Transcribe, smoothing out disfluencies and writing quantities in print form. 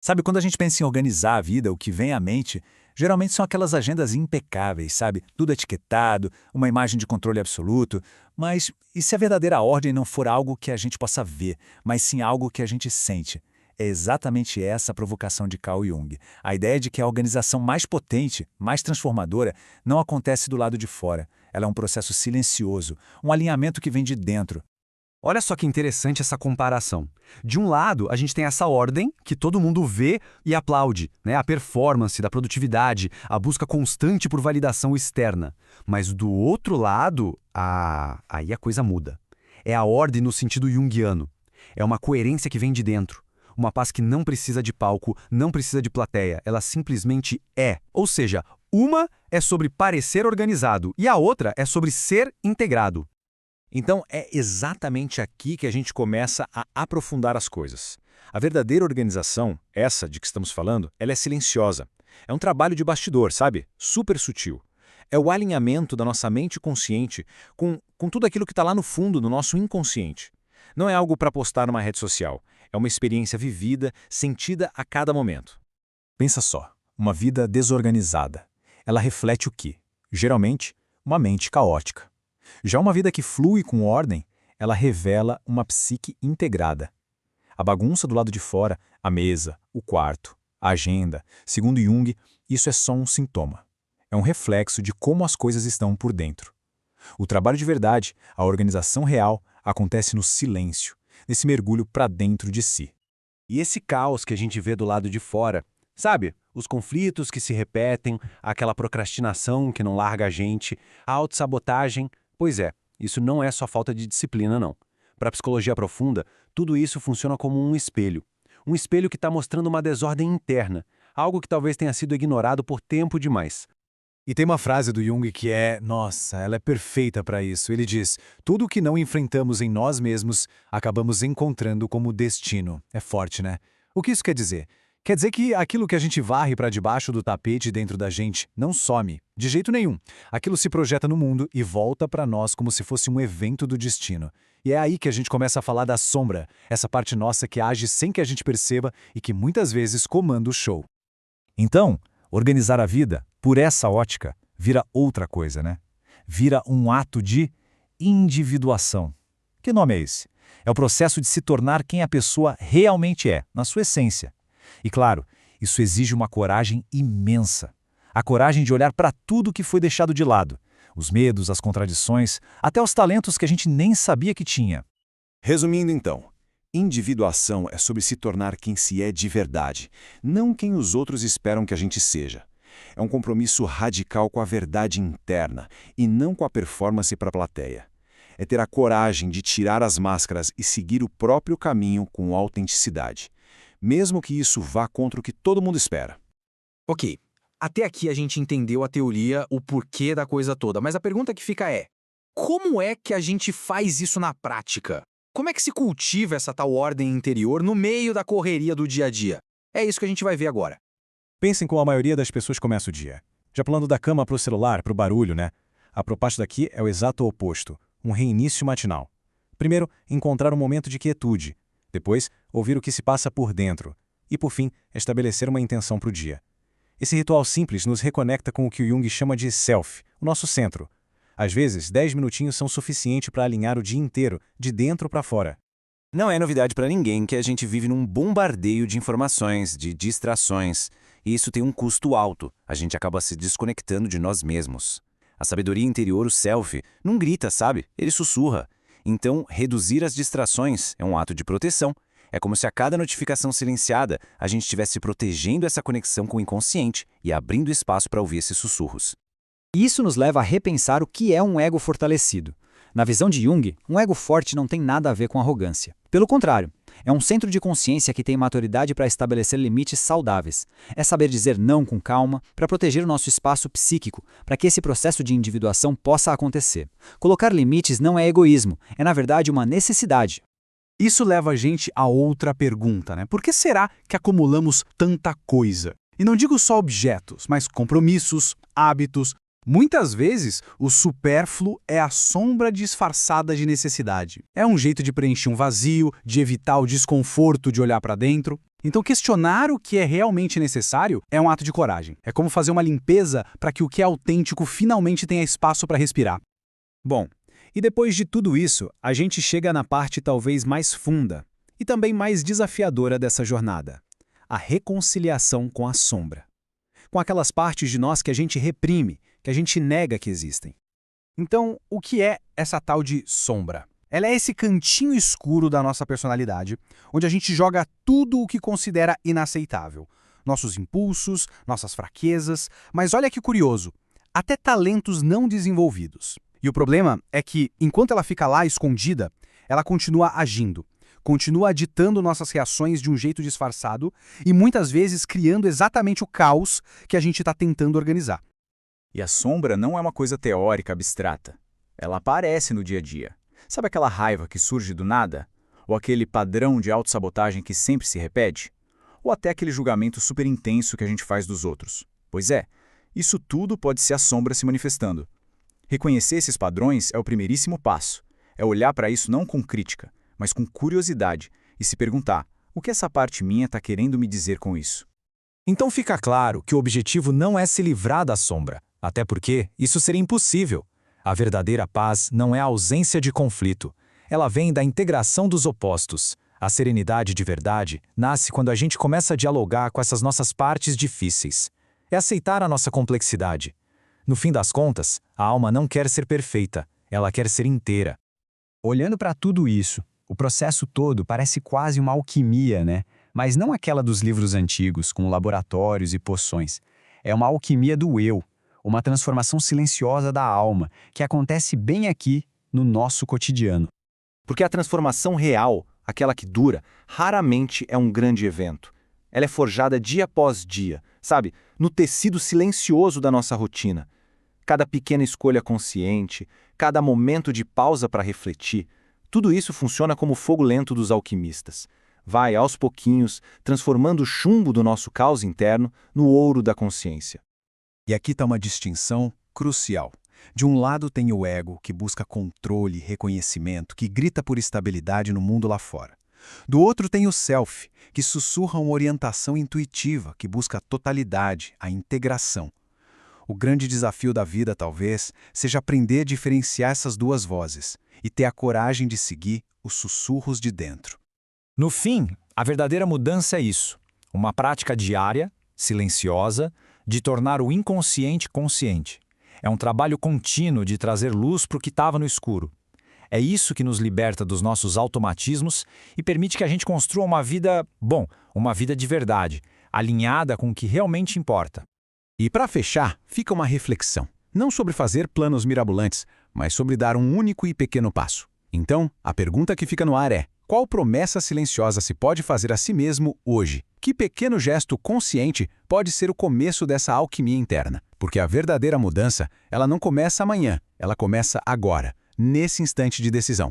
Sabe, quando a gente pensa em organizar a vida, o que vem à mente geralmente são aquelas agendas impecáveis, sabe? Tudo etiquetado, uma imagem de controle absoluto. Mas e se a verdadeira ordem não for algo que a gente possa ver, mas sim algo que a gente sente? É exatamente essa a provocação de Carl Jung. A ideia de que a organização mais potente, mais transformadora, não acontece do lado de fora. Ela é um processo silencioso, um alinhamento que vem de dentro. Olha só que interessante essa comparação. De um lado, a gente tem essa ordem que todo mundo vê e aplaude, né? A performance da produtividade, a busca constante por validação externa. Mas do outro lado, aí a coisa muda. É a ordem no sentido junguiano. É uma coerência que vem de dentro. Uma paz que não precisa de palco, não precisa de plateia, ela simplesmente é. Ou seja, uma é sobre parecer organizado e a outra é sobre ser integrado. Então, é exatamente aqui que a gente começa a aprofundar as coisas. A verdadeira organização, essa de que estamos falando, ela é silenciosa. É um trabalho de bastidor, sabe? Super sutil. É o alinhamento da nossa mente consciente com tudo aquilo que está lá no fundo, no nosso inconsciente. Não é algo para postar numa rede social. É uma experiência vivida, sentida a cada momento. Pensa só, uma vida desorganizada. Ela reflete o quê? Geralmente, uma mente caótica. Já uma vida que flui com ordem, ela revela uma psique integrada. A bagunça do lado de fora, a mesa, o quarto, a agenda, segundo Jung, isso é só um sintoma. É um reflexo de como as coisas estão por dentro. O trabalho de verdade, a organização real, acontece no silêncio, nesse mergulho para dentro de si. E esse caos que a gente vê do lado de fora, sabe? Os conflitos que se repetem, aquela procrastinação que não larga a gente, a autossabotagem. Pois é, isso não é só falta de disciplina, não. Para a psicologia profunda, tudo isso funciona como um espelho. Um espelho que está mostrando uma desordem interna, algo que talvez tenha sido ignorado por tempo demais. E tem uma frase do Jung que nossa, ela é perfeita para isso. Ele diz, tudo o que não enfrentamos em nós mesmos, acabamos encontrando como destino. É forte, né? O que isso quer dizer? Quer dizer que aquilo que a gente varre para debaixo do tapete dentro da gente não some, de jeito nenhum. Aquilo se projeta no mundo e volta para nós como se fosse um evento do destino. E é aí que a gente começa a falar da sombra, essa parte nossa que age sem que a gente perceba e que muitas vezes comanda o show. Então, organizar a vida, por essa ótica, vira outra coisa, né? Vira um ato de individuação. Que nome é esse? É o processo de se tornar quem a pessoa realmente é, na sua essência. E claro, isso exige uma coragem imensa. A coragem de olhar para tudo que foi deixado de lado. Os medos, as contradições, até os talentos que a gente nem sabia que tinha. Resumindo então, individuação é sobre se tornar quem se é de verdade, não quem os outros esperam que a gente seja. É um compromisso radical com a verdade interna e não com a performance para a plateia. É ter a coragem de tirar as máscaras e seguir o próprio caminho com autenticidade, mesmo que isso vá contra o que todo mundo espera. Ok, até aqui a gente entendeu a teoria, o porquê da coisa toda, mas a pergunta que fica é: como é que a gente faz isso na prática? Como é que se cultiva essa tal ordem interior no meio da correria do dia a dia? É isso que a gente vai ver agora. Pensem como a maioria das pessoas começa o dia. Já pulando da cama para o celular, para o barulho, né? A proposta daqui é o exato oposto, um reinício matinal. Primeiro, encontrar um momento de quietude. Depois, ouvir o que se passa por dentro. E, por fim, estabelecer uma intenção para o dia. Esse ritual simples nos reconecta com o que o Jung chama de self, o nosso centro. Às vezes, 10 minutinhos são suficientes para alinhar o dia inteiro, de dentro para fora. Não é novidade para ninguém que a gente vive num bombardeio de informações, de distrações, e isso tem um custo alto. A gente acaba se desconectando de nós mesmos. A sabedoria interior, o self, não grita, sabe? Ele sussurra. Então, reduzir as distrações é um ato de proteção. É como se a cada notificação silenciada, a gente estivesse protegendo essa conexão com o inconsciente e abrindo espaço para ouvir esses sussurros. Isso nos leva a repensar o que é um ego fortalecido. Na visão de Jung, um ego forte não tem nada a ver com arrogância. Pelo contrário, é um centro de consciência que tem maturidade para estabelecer limites saudáveis. É saber dizer não com calma, para proteger o nosso espaço psíquico, para que esse processo de individuação possa acontecer. Colocar limites não é egoísmo, é na verdade uma necessidade. Isso leva a gente a outra pergunta, né? Por que será que acumulamos tanta coisa? E não digo só objetos, mas compromissos, hábitos. Muitas vezes, o supérfluo é a sombra disfarçada de necessidade. É um jeito de preencher um vazio, de evitar o desconforto de olhar para dentro. Então, questionar o que é realmente necessário é um ato de coragem. É como fazer uma limpeza para que o que é autêntico finalmente tenha espaço para respirar. Bom, e depois de tudo isso, a gente chega na parte talvez mais funda e também mais desafiadora dessa jornada: a reconciliação com a sombra. Com aquelas partes de nós que a gente reprime, que a gente nega que existem. Então, o que é essa tal de sombra? Ela é esse cantinho escuro da nossa personalidade, onde a gente joga tudo o que considera inaceitável. Nossos impulsos, nossas fraquezas, mas olha que curioso, até talentos não desenvolvidos. E o problema é que, enquanto ela fica lá escondida, ela continua agindo, continua ditando nossas reações de um jeito disfarçado e muitas vezes criando exatamente o caos que a gente está tentando organizar. E a sombra não é uma coisa teórica, abstrata. Ela aparece no dia a dia. Sabe aquela raiva que surge do nada? Ou aquele padrão de autossabotagem que sempre se repete? Ou até aquele julgamento super intenso que a gente faz dos outros? Pois é, isso tudo pode ser a sombra se manifestando. Reconhecer esses padrões é o primeiríssimo passo. É olhar para isso não com crítica, mas com curiosidade e se perguntar: o que essa parte minha está querendo me dizer com isso? Então fica claro que o objetivo não é se livrar da sombra, até porque isso seria impossível. A verdadeira paz não é a ausência de conflito. Ela vem da integração dos opostos. A serenidade de verdade nasce quando a gente começa a dialogar com essas nossas partes difíceis. É aceitar a nossa complexidade. No fim das contas, a alma não quer ser perfeita, ela quer ser inteira. Olhando para tudo isso, o processo todo parece quase uma alquimia, né? Mas não aquela dos livros antigos, com laboratórios e poções. É uma alquimia do eu, uma transformação silenciosa da alma, que acontece bem aqui, no nosso cotidiano. Porque a transformação real, aquela que dura, raramente é um grande evento. Ela é forjada dia após dia, sabe? No tecido silencioso da nossa rotina. Cada pequena escolha consciente, cada momento de pausa para refletir, tudo isso funciona como o fogo lento dos alquimistas. Vai, aos pouquinhos, transformando o chumbo do nosso caos interno no ouro da consciência. E aqui está uma distinção crucial. De um lado tem o ego, que busca controle e reconhecimento, que grita por estabilidade no mundo lá fora. Do outro tem o self, que sussurra uma orientação intuitiva, que busca a totalidade, a integração. O grande desafio da vida, talvez, seja aprender a diferenciar essas duas vozes e ter a coragem de seguir os sussurros de dentro. No fim, a verdadeira mudança é isso. Uma prática diária, silenciosa, de tornar o inconsciente consciente. É um trabalho contínuo de trazer luz para o que estava no escuro. É isso que nos liberta dos nossos automatismos e permite que a gente construa uma vida, uma vida de verdade, alinhada com o que realmente importa. E para fechar, fica uma reflexão. Não sobre fazer planos mirabolantes, mas sobre dar um único e pequeno passo. Então, a pergunta que fica no ar é: qual promessa silenciosa se pode fazer a si mesmo hoje? Que pequeno gesto consciente pode ser o começo dessa alquimia interna? Porque a verdadeira mudança, ela não começa amanhã, ela começa agora, nesse instante de decisão.